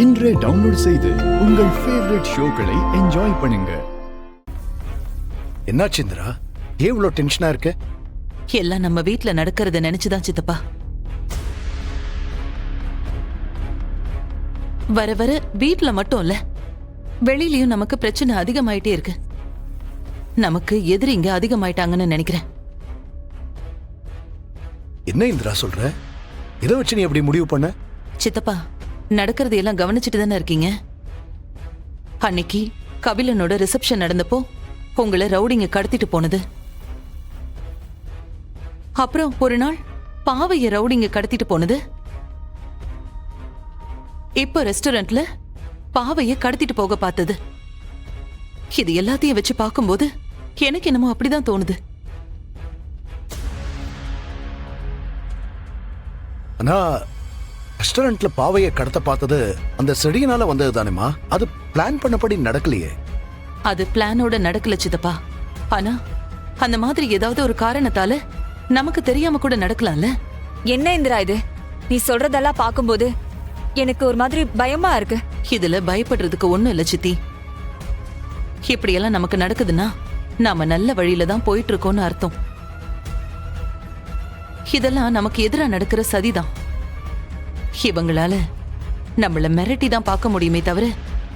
இன்றே டவுன்லோட் செய்து உங்கள் ஃபேவரட் ஷோக்களை என்ஜாய் பண்ணுங்க. என்னாச்சு இந்திரா, ஏன் இவ்வளவு டென்ஷனா இருக்க? எல்லாம் நம்ம வீட்ல நடக்கிறத நினைச்சுதான் சித்தப்பா. வர வர வீட்ல மட்டும் இல்ல, வெளியிலயும் நமக்கு பிரச்சனை அதிகமாயிட்டே இருக்கு. நமக்கு எதிரிங்க அதிகமாயிட்டாங்கன்னு நினைக்கிறேன். என்ன இந்திரா சொல்ற? இதை வச்சு நீ எப்படி முடிவு பண்ண? சித்தப்பா, நடக்கிறது எல்லாம் கவனிச்சுட்டு தானே இருக்கீங்க. அன்னைக்கு கபிலனோட ரிசப்ஷன் நடந்தப்போ உங்களை ரவுடிங்க கடத்திட்டு போனது. அப்புறம் ஒரு நாள் பாவைய ரவுடிங்க கடத்திட்டு போனது. இப்ப ரெஸ்டாரண்ட்ல பாவைய கடத்திட்டு போக பார்த்தது. இது எல்லாத்தையும் வச்சு பார்க்கும்போது எனக்கு என்னமோ அப்படிதான் தோணுது. ஆனா ரெஸ்டாரண்ட்ல பாவையை கடத்த பார்த்தது அந்த செடியினால வந்தது தானேமா? அது பிளான் பண்ணபடி நடக்கலையே. அது பிளானோட நடக்கல சித்தப்பா. ஆனா அந்த மாதிரி ஏதாவது ஒரு காரணத்தால நமக்கு தெரியாம கூட நடக்கலாம்ல. என்ன இந்திரா இது? நீ சொல்றதெல்லாம் பாக்கும்போது எனக்கு ஒரு மாதிரி பயமா இருக்கு. இதுல பயப்படுறதுக்கு ஒண்ணும் இல்ல சித்தி. இப்படியெல்லாம் நமக்கு நடக்குதுன்னா நாம நல்ல வழியில தான் போயிட்டு இருக்கோம்னு அர்த்தம். இதெல்லாம் நமக்கு எதிரா நடக்கிற சதிதான். இவங்களால நம்மள மிரட்டி தான் பார்க்க முடியுமே தவிர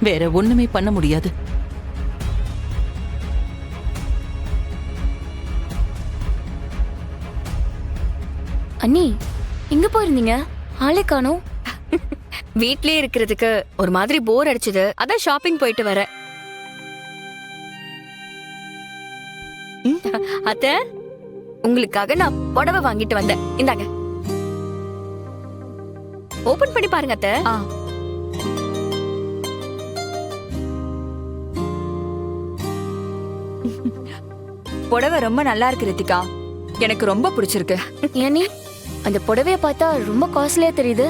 வேற ஒண்ணுமே பண்ண முடியாது. அண்ணி, எங்க போயிருந்தீங்க? ஆளே காணோம். வீட்லயே இருக்கிறதுக்கு ஒரு மாதிரி போர் அடிச்சது, அதான் ஷாப்பிங் போயிட்டு வரேன். அத்தை, உங்களுக்காக நான் புடவை வாங்கிட்டு வந்தேன். இந்தாங்க, ஓபன் பண்ணி பாருங்க அத்தை. புடவை ரொம்ப நல்லா இருக்கு ரித்திகா, எனக்கு ரொம்ப பிடிச்சிருக்கு. ஏனி, அந்த புடவைய பார்த்தா ரொம்ப காஸ்ட்லியா தெரியுது.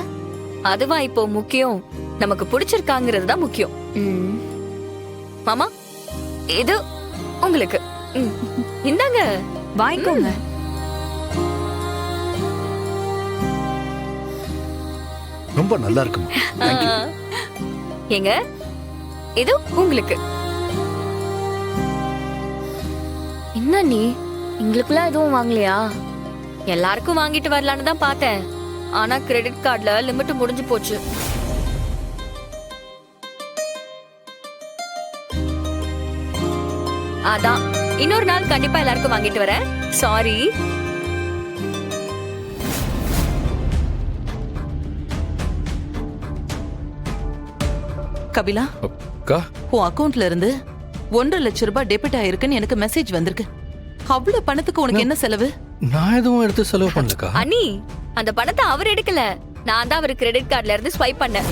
அதுவா இப்போ முக்கியம்? நமக்கு பிடிச்சிருக்காங்கிறது தான் முக்கியம். மாமா, இது உங்களுக்கு. இந்தாங்க, வாங்கிக்கோங்க. ரொம்ப நல்லா இருக்குமா? ஏங்க, இது உங்களுக்கு. என்ன நீ, எங்களுக்குலாம் எதுவும் வாங்கலையா? எல்லாருக்கும் வாங்கிட்டு வரலான்னு தான் பார்த்தேன். ஆனா கிரெடிட் கார்டுல லிமிட் முடிஞ்சு போச்சு. அதான் இன்னொரு நாள் கண்டிப்பா எல்லாருக்கும் வாங்கிட்டு வரேன். சாரி. கபிலா, உன் அக்கவுண்ட்ல இருந்து 1.5 லட்சம் ரூபாய் டெபிட் ஆயிருக்குன்னு எனக்கு மெசேஜ் வந்திருக்கு. அவ்வளவு பணத்துக்கு உனக்கு என்ன செலவு? நான் எதுவும் எடுத்து செலவு பண்ணலக்கா. அண்ணி, அந்த பணத்தை அவர் எடுக்கல, நான் தான் அவர் கிரெடிட் கார்டுல இருந்து ஸ்வைப் பண்ணேன்.